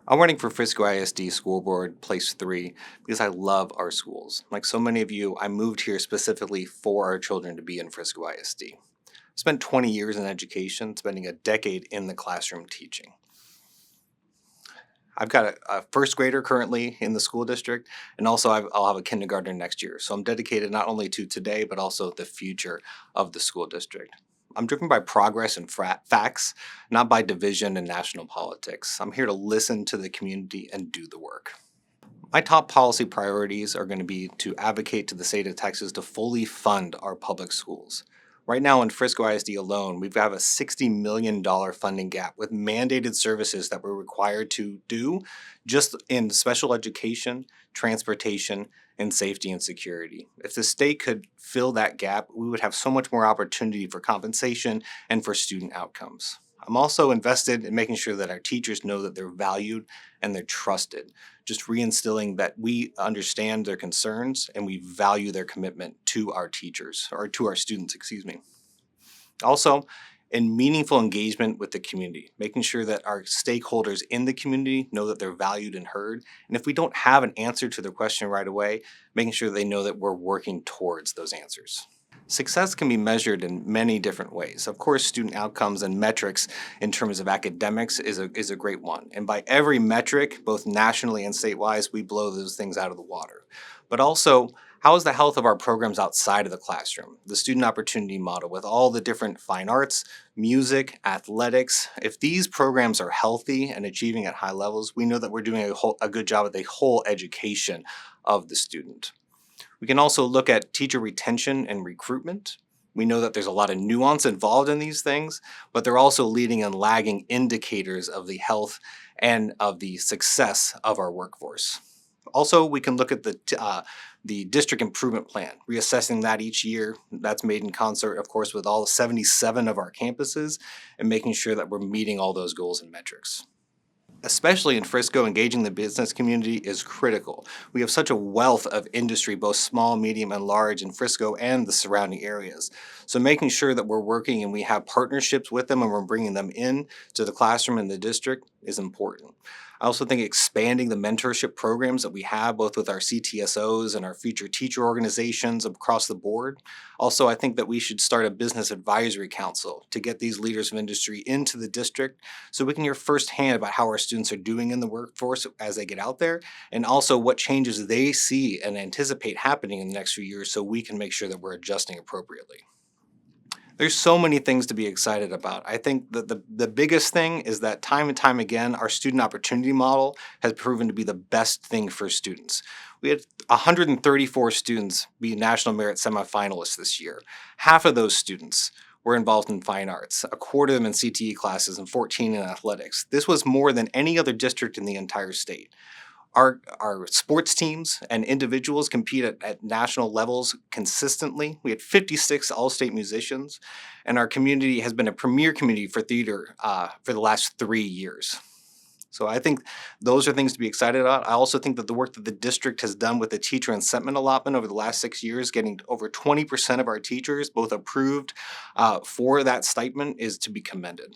I'm running for Frisco ISD School Board Place 3 because I love our schools. Like so many of you, I moved here specifically for our children to be in Frisco ISD. Spent 20 years in education, spending a decade in the classroom teaching. I've got a first grader currently in the school district, and also I'll have a kindergartner next year. So I'm dedicated not only to today, but also the future of the school district. I'm driven by progress and facts, not by division and national politics. I'm here to listen to the community and do the work. My top policy priorities are going to be to advocate to the state of Texas to fully fund our public schools. Right now in Frisco ISD alone, we've got a $60 million funding gap with mandated services that we're required to do just in special education, transportation, and safety and security. If the state could fill that gap, we would have so much more opportunity for compensation and for student outcomes. I'm also invested in making sure that our teachers know that they're valued and they're trusted. Just reinstilling that we understand their concerns and we value their commitment to our teachers, or to our students, excuse me. Also, in meaningful engagement with the community, making sure that our stakeholders in the community know that they're valued and heard. And if we don't have an answer to their question right away, making sure they know that we're working towards those answers. Success can be measured in many different ways. Of course, student outcomes and metrics in terms of academics is a great one. And by every metric, both nationally and statewide, we blow those things out of the water. But also, how is the health of our programs outside of the classroom? The student opportunity model with all the different fine arts, music, athletics. If these programs are healthy and achieving at high levels, we know that we're doing a good job at the whole education of the student. We can also look at teacher retention and recruitment. We know that there's a lot of nuance involved in these things, but they're also leading and lagging indicators of the health and of the success of our workforce. Also, we can look at the district improvement plan, reassessing that each year. That's made in concert, of course, with all 77 of our campuses and making sure that we're meeting all those goals and metrics. Especially in Frisco, engaging the business community is critical. We have such a wealth of industry, both small, medium, and large in Frisco and the surrounding areas. So making sure that we're working and we have partnerships with them and we're bringing them in to the classroom in the district is important. I also think expanding the mentorship programs that we have, both with our CTSOs and our future teacher organizations across the board. Also, I think that we should start a business advisory council to get these leaders of industry into the district so we can hear firsthand about how our students are doing in the workforce as they get out there, and also what changes they see and anticipate happening in the next few years so we can make sure that we're adjusting appropriately. There's so many things to be excited about. I think that the biggest thing is that time and time again, our student opportunity model has proven to be the best thing for students. We had 134 students be National Merit semifinalists this year. Half of those students were involved in fine arts, a quarter of them in CTE classes, and 14 in athletics. This was more than any other district in the entire state. Our sports teams and individuals compete at national levels consistently. We had 56 all-state musicians, and our community has been a premier community for theater for the last 3 years. So I think those are things to be excited about. I also think that the work that the district has done with the teacher incentive allotment over the last 6 years, getting over 20% of our teachers both approved for that stipend, is to be commended.